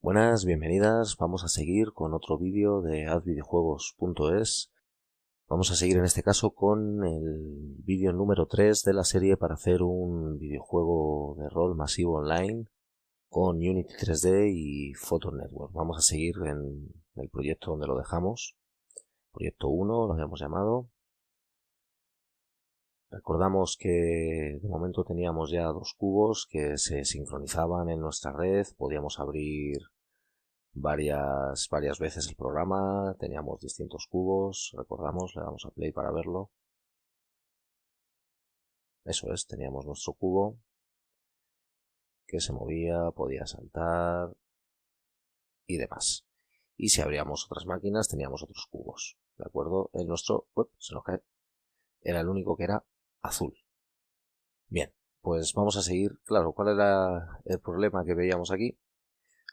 Buenas, bienvenidas. Vamos a seguir con otro vídeo de hazvideojuegos.es. Vamos a seguir en este caso con el vídeo número 3 de la serie para hacer un videojuego de rol masivo online con Unity 3D y Photon Network. Vamos a seguir en el proyecto donde lo dejamos. Proyecto 1 lo habíamos llamado. Recordamos que de momento teníamos ya 2 cubos que se sincronizaban en nuestra red. Podíamos abrir varias veces el programa, teníamos distintos cubos, recordamos, le damos a play para verlo. Eso es, teníamos nuestro cubo que se movía, podía saltar y demás. Y si abríamos otras máquinas teníamos otros cubos, ¿de acuerdo? El nuestro, se nos cae, era el único que era azul. Bien, pues vamos a seguir. Claro, ¿cuál era el problema que veíamos aquí?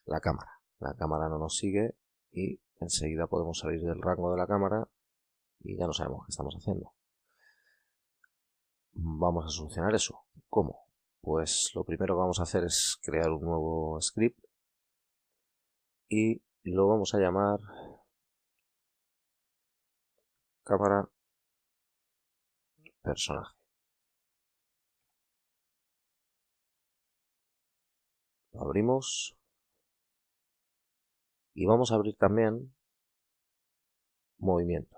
La cámara. La cámara no nos sigue y enseguida podemos salir del rango de la cámara y ya no sabemos qué estamos haciendo. Vamos a solucionar eso. ¿Cómo? Pues lo primero que vamos a hacer es crear un nuevo script y lo vamos a llamar cámara personaje. Lo abrimos y vamos a abrir también movimiento.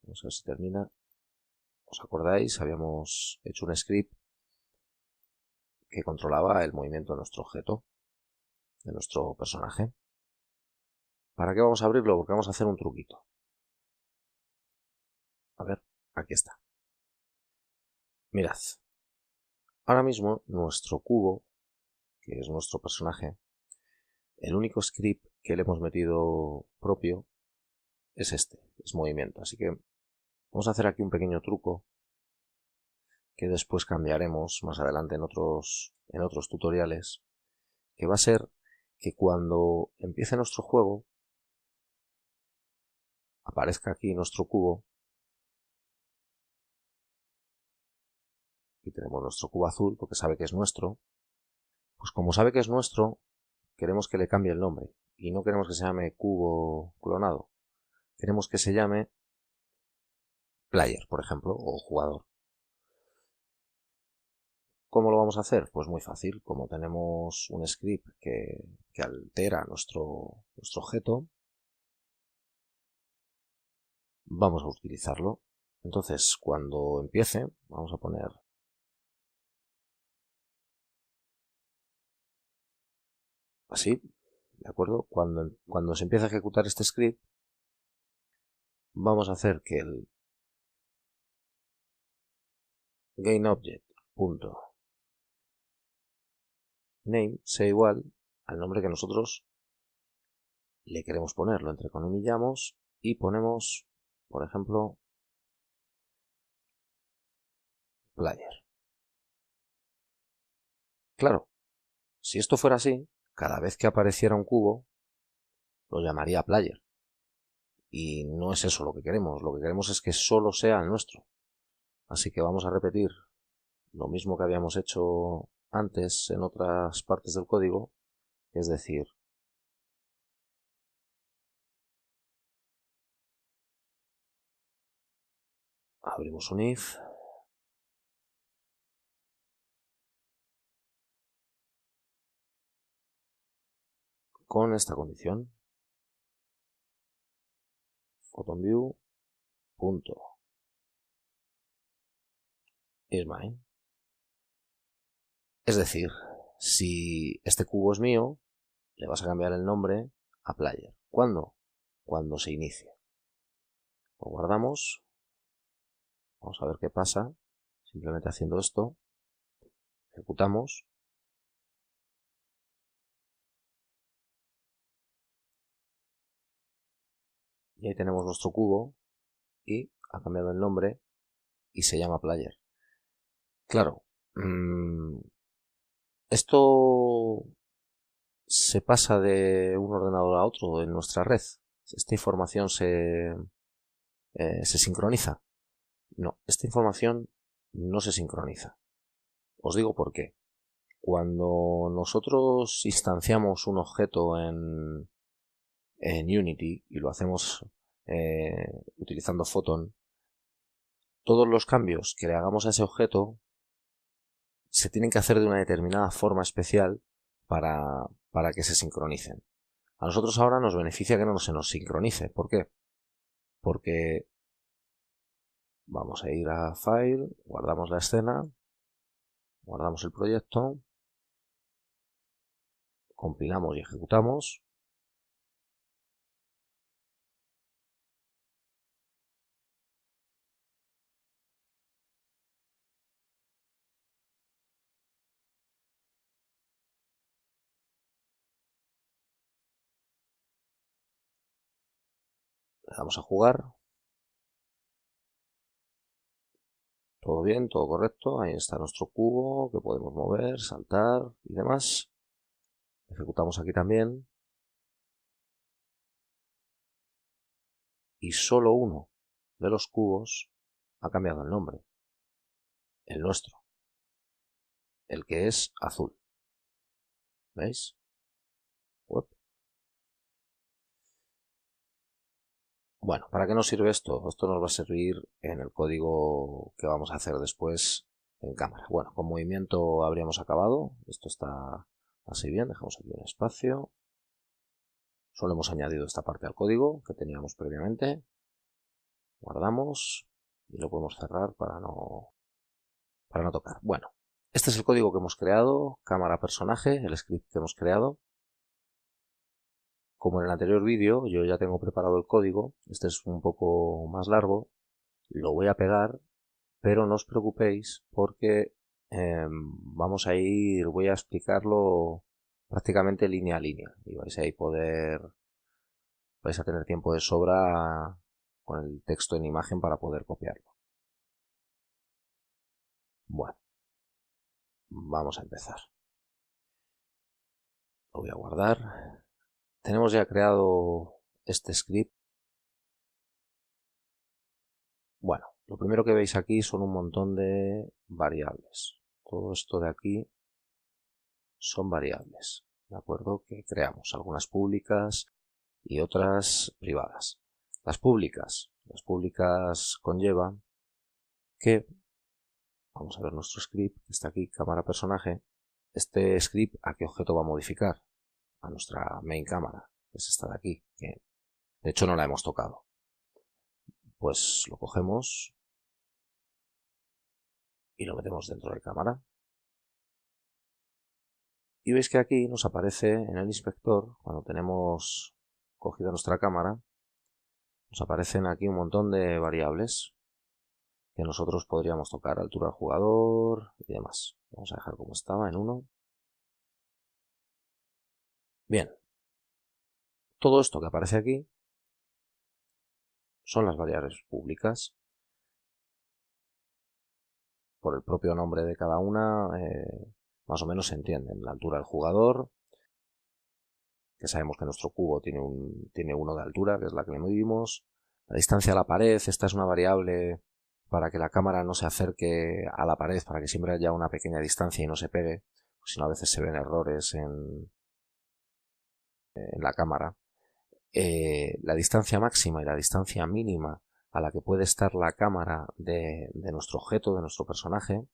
Vamos a ver si termina. ¿Os acordáis? Habíamos hecho un script que controlaba el movimiento de nuestro objeto, de nuestro personaje. ¿Para qué vamos a abrirlo? Porque vamos a hacer un truquito. A ver, aquí está. Mirad. Ahora mismo nuestro cubo, que es nuestro personaje, el único script que le hemos metido propio es este, es movimiento. Así que vamos a hacer aquí un pequeño truco que después cambiaremos más adelante en otros tutoriales, que va a ser que cuando empiece nuestro juego aparezca aquí nuestro cubo. Aquí tenemos nuestro cubo azul porque sabe que es nuestro. Pues como sabe que es nuestro, queremos que le cambie el nombre y no queremos que se llame cubo clonado. Queremos que se llame player, por ejemplo, o jugador. ¿Cómo lo vamos a hacer? Pues muy fácil. Como tenemos un script que altera nuestro objeto, vamos a utilizarlo. Entonces, cuando empiece, vamos a poner así, ¿de acuerdo? Cuando se empiece a ejecutar este script, vamos a hacer que el GainObject.name sea igual al nombre que nosotros le queremos poner. Lo entrecomillamos y ponemos, por ejemplo, player. Claro, si esto fuera así, cada vez que apareciera un cubo, lo llamaría player. Y no es eso lo que queremos. Lo que queremos es que solo sea el nuestro. Así que vamos a repetir lo mismo que habíamos hecho antes en otras partes del código, es decir, abrimos un if, con esta condición, photonView.isMine. Es decir, si este cubo es mío, le vas a cambiar el nombre a player. ¿Cuándo? Cuando se inicie. Lo guardamos. Vamos a ver qué pasa. Simplemente haciendo esto. Ejecutamos. Y ahí tenemos nuestro cubo. Y ha cambiado el nombre. Y se llama player. Claro. Esto se pasa de un ordenador a otro en nuestra red. Esta información se sincroniza. No, esta información no se sincroniza. Os digo por qué. Cuando nosotros instanciamos un objeto en Unity y lo hacemos utilizando Photon, todos los cambios que le hagamos a ese objeto se tienen que hacer de una determinada forma especial para que se sincronicen. A nosotros ahora nos beneficia que no se nos sincronice. ¿Por qué? Porque vamos a ir a File, guardamos la escena, guardamos el proyecto, compilamos y ejecutamos. Le damos a jugar. Todo bien, todo correcto. Ahí está nuestro cubo que podemos mover, saltar y demás. Ejecutamos aquí también. Y solo uno de los cubos ha cambiado el nombre. El nuestro. El que es azul. ¿Veis? Uep. Bueno, ¿para qué nos sirve esto? Esto nos va a servir en el código que vamos a hacer después en cámara. Bueno, con movimiento habríamos acabado. Esto está así bien. Dejamos aquí un espacio. Solo hemos añadido esta parte al código que teníamos previamente. Guardamos y lo podemos cerrar para no tocar. Bueno, este es el código que hemos creado, cámara personaje, el script que hemos creado. Como en el anterior vídeo, yo ya tengo preparado el código. Este es un poco más largo. Lo voy a pegar, pero no os preocupéis porque voy a explicarlo prácticamente línea a línea. Y vais a tener tiempo de sobra con el texto en imagen para poder copiarlo. Bueno, vamos a empezar. Lo voy a guardar. Tenemos ya creado este script. Bueno, lo primero que veis aquí son un montón de variables. Todo esto de aquí son variables, ¿de acuerdo? Que creamos, algunas públicas y otras privadas. Las públicas conllevan que, vamos a ver nuestro script, que está aquí, cámara personaje. Este script, ¿a qué objeto va a modificar? A nuestra main cámara, que es esta de aquí, que de hecho no la hemos tocado. Pues lo cogemos y lo metemos dentro de cámara. Y veis que aquí nos aparece en el inspector, cuando tenemos cogida nuestra cámara, nos aparecen aquí un montón de variables que nosotros podríamos tocar, altura del jugador y demás. Vamos a dejar como estaba en 1. Bien, todo esto que aparece aquí son las variables públicas. Por el propio nombre de cada una, más o menos se entienden. La altura del jugador, que sabemos que nuestro cubo tiene 1 de altura, que es la que le medimos. La distancia a la pared, esta es una variable para que la cámara no se acerque a la pared, para que siempre haya una pequeña distancia y no se pegue, pues si no a veces se ven errores en la cámara. La distancia máxima y la distancia mínima a la que puede estar la cámara de nuestro objeto, de nuestro personaje.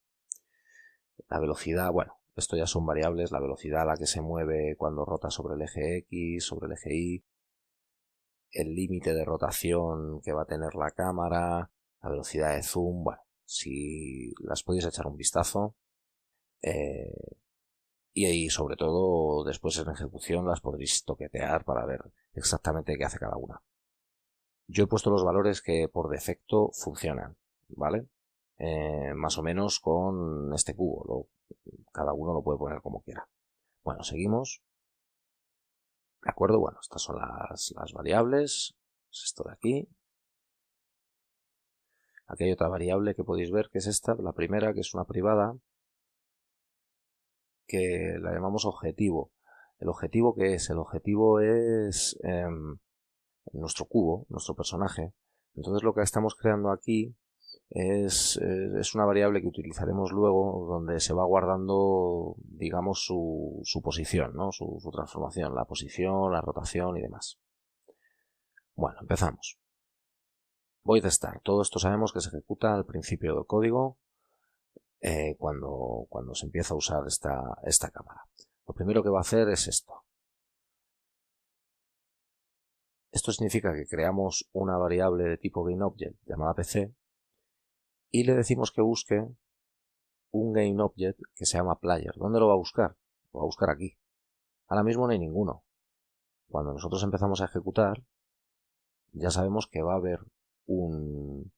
La velocidad, bueno, esto ya son variables, la velocidad a la que se mueve cuando rota sobre el eje X, sobre el eje Y, el límite de rotación que va a tener la cámara, la velocidad de zoom, bueno, si las podéis echar un vistazo. Y ahí, sobre todo, después en ejecución las podréis toquetear para ver exactamente qué hace cada una. Yo he puesto los valores que por defecto funcionan, ¿vale? Más o menos con este cubo. Cada uno lo puede poner como quiera. Bueno, seguimos. ¿De acuerdo? Bueno, estas son las variables. Es esto de aquí. Aquí hay otra variable que podéis ver, que es esta, la primera, que es una privada, que la llamamos objetivo. ¿El objetivo qué es? El objetivo es nuestro cubo, nuestro personaje. Entonces lo que estamos creando aquí es una variable que utilizaremos luego, donde se va guardando, digamos, su posición, ¿no? Su transformación, la posición, la rotación y demás. Bueno, empezamos. Void start. Todo esto sabemos que se ejecuta al principio del código cuando se empieza a usar esta cámara. Lo primero que va a hacer es esto. Esto significa que creamos una variable de tipo GainObject llamada PC y le decimos que busque un GainObject que se llama Player. ¿Dónde lo va a buscar? Lo va a buscar aquí. Ahora mismo no hay ninguno. Cuando nosotros empezamos a ejecutar, ya sabemos que va a haber un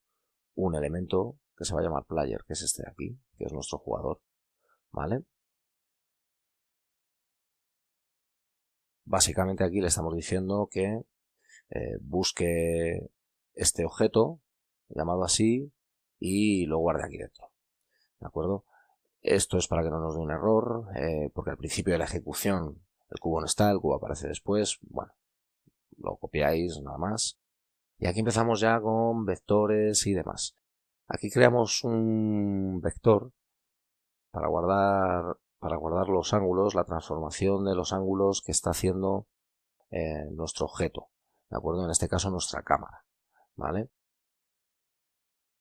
elemento que se va a llamar Player, que es este de aquí, que es nuestro jugador. ¿Vale? Básicamente aquí le estamos diciendo que busque este objeto llamado así y lo guarde aquí dentro. ¿De acuerdo? Esto es para que no nos dé un error, porque al principio de la ejecución el cubo no está, el cubo aparece después. Bueno, lo copiáis nada más. Y aquí empezamos ya con vectores y demás. Aquí creamos un vector para guardar los ángulos, la transformación de los ángulos que está haciendo nuestro objeto. ¿De acuerdo? En este caso nuestra cámara. ¿Vale?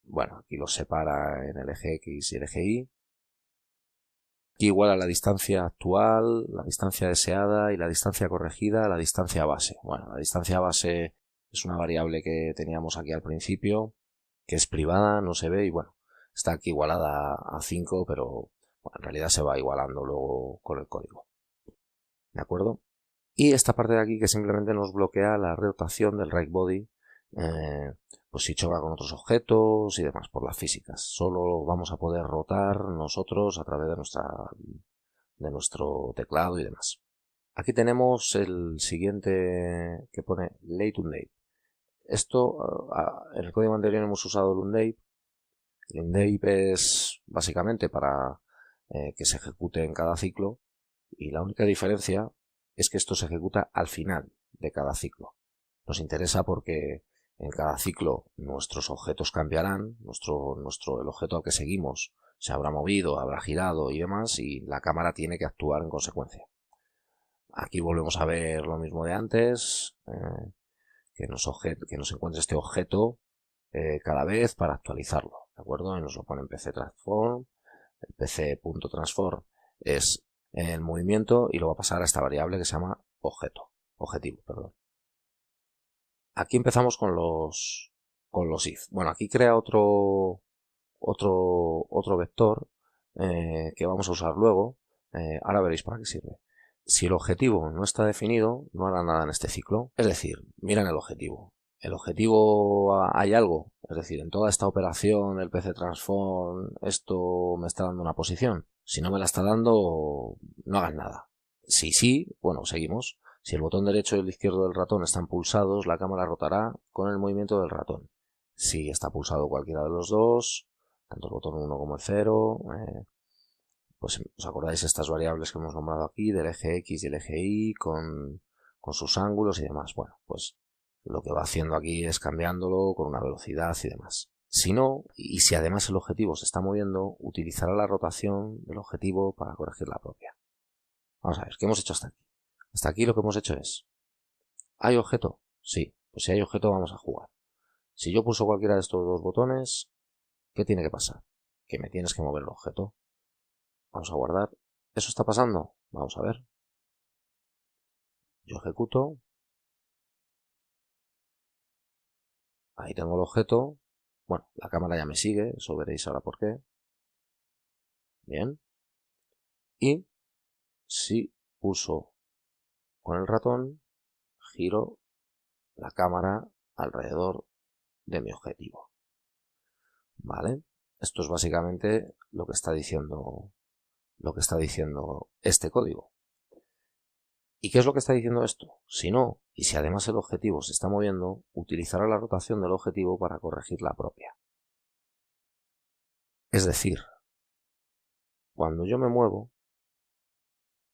Bueno, aquí los separa en el eje X y el eje Y. Aquí igual a la distancia actual, la distancia deseada y la distancia corregida a la distancia base. Bueno, la distancia base es una variable que teníamos aquí al principio, que es privada, no se ve y bueno, está aquí igualada a 5, pero bueno, en realidad se va igualando luego con el código. ¿De acuerdo? Y esta parte de aquí que simplemente nos bloquea la rotación del right body, pues si choca con otros objetos y demás por las físicas. Solo vamos a poder rotar nosotros a través de nuestro teclado y demás. Aquí tenemos el siguiente que pone late undape. Esto, en el código anterior hemos usado el undape. El undape es básicamente para que se ejecute en cada ciclo y la única diferencia es que esto se ejecuta al final de cada ciclo. Nos interesa porque en cada ciclo nuestros objetos cambiarán, el objeto al que seguimos se habrá movido, habrá girado y demás, y la cámara tiene que actuar en consecuencia. Aquí volvemos a ver lo mismo de antes, que nos encuentre este objeto cada vez para actualizarlo, ¿de acuerdo? Y nos lo pone en PC Transform, el PC.transform es el movimiento y lo va a pasar a esta variable que se llama objetivo, perdón. Aquí empezamos con los if. Bueno, aquí crea otro vector que vamos a usar luego. Ahora veréis para qué sirve. Si el objetivo no está definido, no hará nada en este ciclo. Es decir, miran el objetivo. El objetivo hay algo. Es decir, en toda esta operación, el PC Transform, esto me está dando una posición. Si no me la está dando, no hagan nada. Si sí, bueno, seguimos. Si el botón derecho y el izquierdo del ratón están pulsados, la cámara rotará con el movimiento del ratón. Si está pulsado cualquiera de los dos, tanto el botón 1 como el 0, pues os acordáis estas variables que hemos nombrado aquí, del eje X y el eje Y, con sus ángulos y demás. Bueno, pues lo que va haciendo aquí es cambiándolo con una velocidad y demás. Si no, y si además el objetivo se está moviendo, utilizará la rotación del objetivo para corregir la propia. Vamos a ver, ¿qué hemos hecho hasta aquí? Hasta aquí lo que hemos hecho es, ¿hay objeto? Sí, pues si hay objeto vamos a jugar. Si yo pulso cualquiera de estos dos botones, ¿qué tiene que pasar? Que me tienes que mover el objeto. Vamos a guardar. ¿Eso está pasando? Vamos a ver. Yo ejecuto. Ahí tengo el objeto. Bueno, la cámara ya me sigue, eso veréis ahora por qué. Bien. Y si pulso con el ratón, giro la cámara alrededor de mi objetivo. ¿Vale? Esto es básicamente lo que está diciendo este código. ¿Y qué es lo que está diciendo esto? Si no, y si además el objetivo se está moviendo, utilizará la rotación del objetivo para corregir la propia. Es decir, cuando yo me muevo,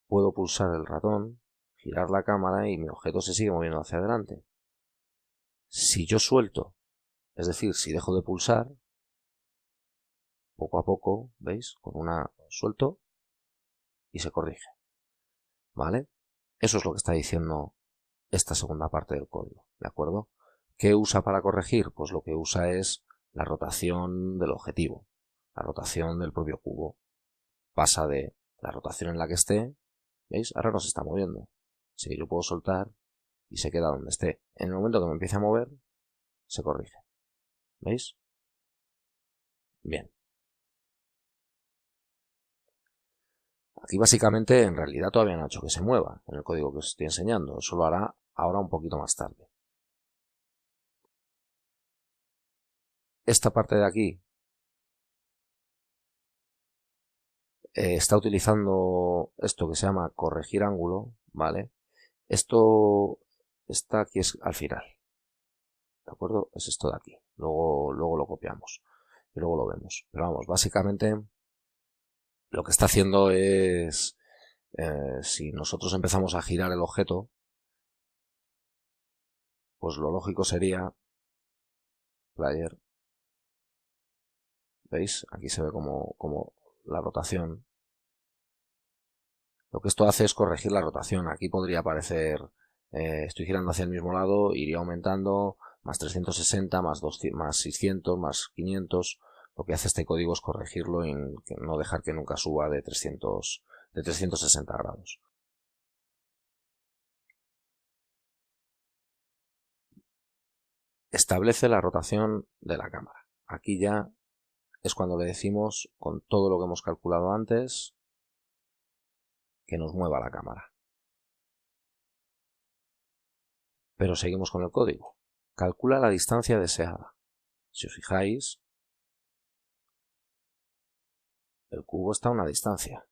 puedo pulsar el ratón, girar la cámara y mi objeto se sigue moviendo hacia adelante. Si yo suelto, es decir, si dejo de pulsar, poco a poco, ¿veis? Con una suelto y se corrige, ¿vale? Eso es lo que está diciendo esta segunda parte del código, ¿de acuerdo? ¿Qué usa para corregir? Pues lo que usa es la rotación del objetivo, la rotación del propio cubo. Pasa de la rotación en la que esté, ¿veis? Ahora no se está moviendo. Así que yo puedo soltar y se queda donde esté. En el momento que me empiece a mover, se corrige. ¿Veis? Bien. Aquí básicamente en realidad todavía no ha hecho que se mueva en el código que os estoy enseñando. Eso lo hará ahora un poquito más tarde. Esta parte de aquí está utilizando esto que se llama corregir ángulo, ¿vale? Esto está aquí es al final, ¿de acuerdo? Es esto de aquí. Luego lo copiamos y luego lo vemos. Pero vamos, básicamente lo que está haciendo es, si nosotros empezamos a girar el objeto, pues lo lógico sería player. ¿Veis? Aquí se ve como la rotación. Lo que esto hace es corregir la rotación. Aquí podría aparecer, estoy girando hacia el mismo lado, iría aumentando, más 360, más 200, más 600, más 500. Lo que hace este código es corregirlo y no dejar que nunca suba de 360 grados. Establece la rotación de la cámara. Aquí ya es cuando le decimos, con todo lo que hemos calculado antes, que nos mueva la cámara. Pero seguimos con el código. Calcula la distancia deseada. Si os fijáis, el cubo está a una distancia.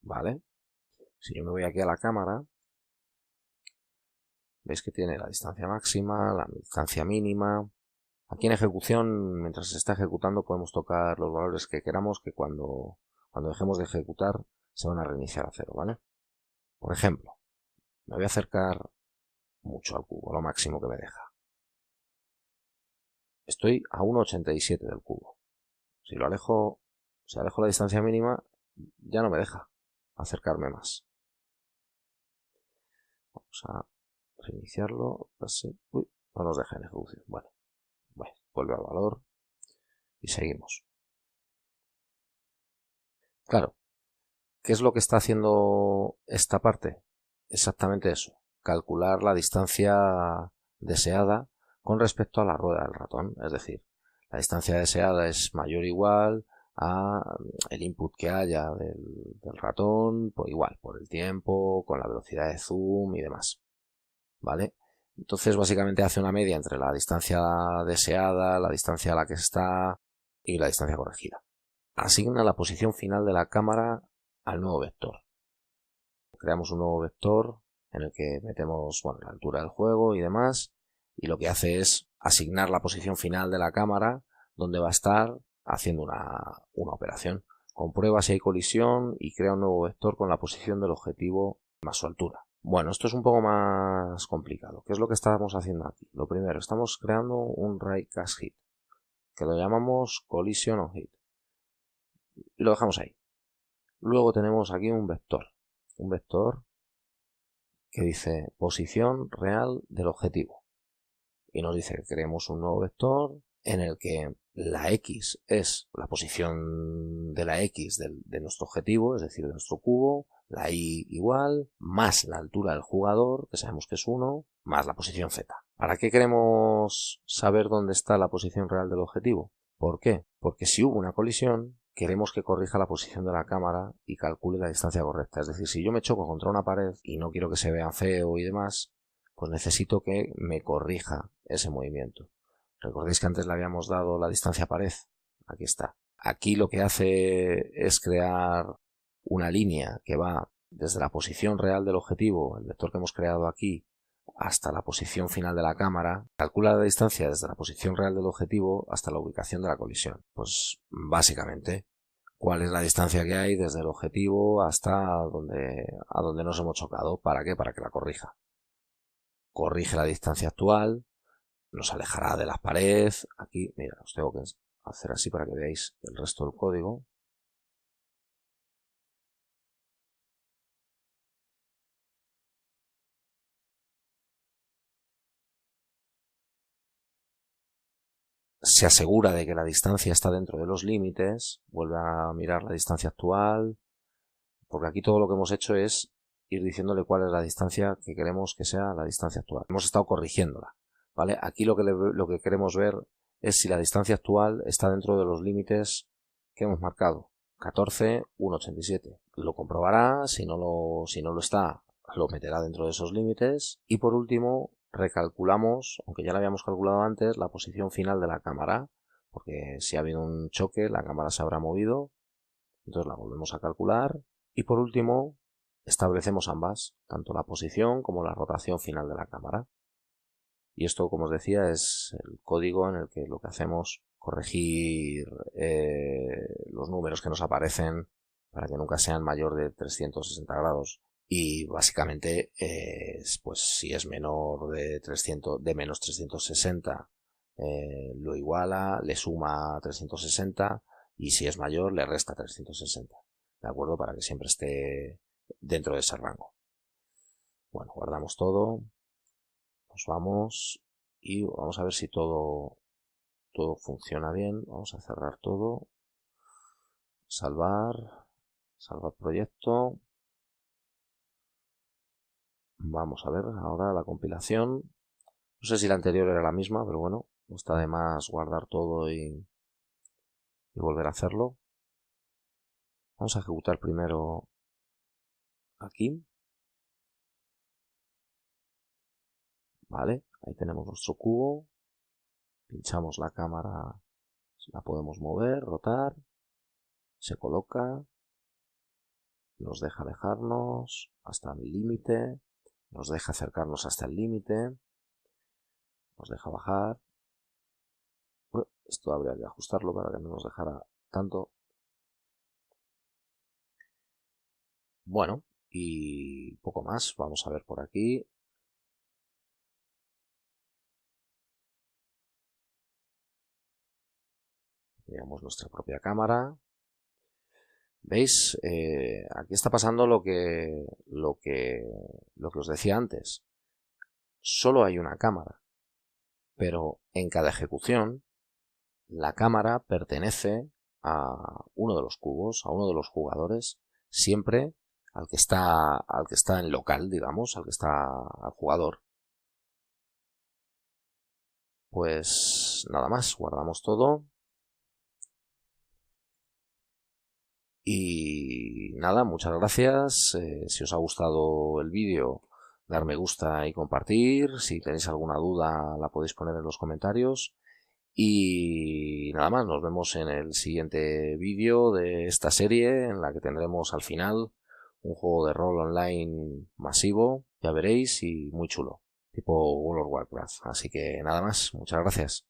¿Vale? Si yo me voy aquí a la cámara, veis que tiene la distancia máxima, la distancia mínima. Aquí en ejecución, mientras se está ejecutando, podemos tocar los valores que queramos, que cuando dejemos de ejecutar se van a reiniciar a cero, ¿vale? Por ejemplo, me voy a acercar mucho al cubo, lo máximo que me deja. Estoy a 1,87 del cubo. Si alejo la distancia mínima, ya no me deja acercarme más. Vamos a reiniciarlo. Uy, no nos deja en ejecución. Bueno, vuelve al valor y seguimos. Claro, ¿qué es lo que está haciendo esta parte? Exactamente eso, calcular la distancia deseada con respecto a la rueda del ratón. Es decir, la distancia deseada es mayor o igual a el input que haya del ratón, pues igual, por el tiempo, con la velocidad de zoom y demás. ¿Vale? Entonces básicamente hace una media entre la distancia deseada, la distancia a la que está y la distancia corregida. Asigna la posición final de la cámara al nuevo vector. Creamos un nuevo vector en el que metemos la altura del juego y demás, y lo que hace es asignar la posición final de la cámara donde va a estar haciendo una operación. Comprueba si hay colisión y crea un nuevo vector con la posición del objetivo más su altura. Bueno, esto es un poco más complicado. ¿Qué es lo que estamos haciendo aquí? Lo primero, estamos creando un Ray Cast Hit, que lo llamamos Collision on Hit, y lo dejamos ahí. Luego tenemos aquí un vector que dice posición real del objetivo, y nos dice que creemos un nuevo vector en el que la X es la posición de la X de nuestro objetivo, es decir, de nuestro cubo, la Y igual, más la altura del jugador, que sabemos que es 1, más la posición Z. ¿Para qué queremos saber dónde está la posición real del objetivo? ¿Por qué? Porque si hubo una colisión, queremos que corrija la posición de la cámara y calcule la distancia correcta. Es decir, si yo me choco contra una pared y no quiero que se vea feo y demás, pues necesito que me corrija ese movimiento. Recordéis que antes le habíamos dado la distancia pared. Aquí está. Aquí lo que hace es crear una línea que va desde la posición real del objetivo, el vector que hemos creado aquí, hasta la posición final de la cámara. Calcula la distancia desde la posición real del objetivo hasta la ubicación de la colisión. Pues básicamente, ¿cuál es la distancia que hay desde el objetivo hasta a donde nos hemos chocado? ¿Para qué? Para que la corrija. Corrige la distancia actual, nos alejará de la pared. Aquí, mira, os tengo que hacer así para que veáis el resto del código. Se asegura de que la distancia está dentro de los límites, vuelve a mirar la distancia actual, porque aquí todo lo que hemos hecho es ir diciéndole cuál es la distancia que queremos que sea la distancia actual. Hemos estado corrigiéndola, ¿vale? Aquí lo que queremos ver es si la distancia actual está dentro de los límites que hemos marcado. 14, 1,87. Lo comprobará, si no lo está, lo meterá dentro de esos límites. Y por último, recalculamos, aunque ya lo habíamos calculado antes, la posición final de la cámara, porque si ha habido un choque, la cámara se habrá movido. Entonces la volvemos a calcular. Y por último, establecemos ambas, tanto la posición como la rotación final de la cámara. Y esto, como os decía, es el código en el que lo que hacemos corregir los números que nos aparecen para que nunca sean mayor de 360 grados. Y básicamente, pues si es menor de menos 360, lo iguala, le suma 360, y si es mayor, le resta 360. ¿De acuerdo? Para que siempre esté dentro de ese rango. Bueno, guardamos todo. Nos vamos y vamos a ver si todo funciona bien. Vamos a cerrar todo. Salvar proyecto. Vamos a ver ahora la compilación. No sé si la anterior era la misma, pero bueno, no está de más guardar todo y volver a hacerlo. Vamos a ejecutar primero aquí. Vale, ahí tenemos nuestro cubo. Pinchamos la cámara, la podemos mover, rotar. Se coloca. Nos deja alejarnos hasta el límite. Nos deja acercarnos hasta el límite. Nos deja bajar. Esto habría que ajustarlo para que no nos dejara tanto. Bueno, y poco más. Vamos a ver por aquí. Veamos nuestra propia cámara. ¿Veis? Aquí está pasando lo que os decía antes. Solo hay una cámara, pero en cada ejecución la cámara pertenece a uno de los cubos, a uno de los jugadores, siempre al que está en local, digamos, al jugador. Pues nada más, guardamos todo. Y nada, muchas gracias. Si os ha gustado el vídeo, dar me gusta y compartir. Si tenéis alguna duda, la podéis poner en los comentarios. Y nada más, nos vemos en el siguiente vídeo de esta serie, en la que tendremos al final un juego de rol online masivo, ya veréis, y muy chulo, tipo World of Warcraft. Así que nada más, muchas gracias.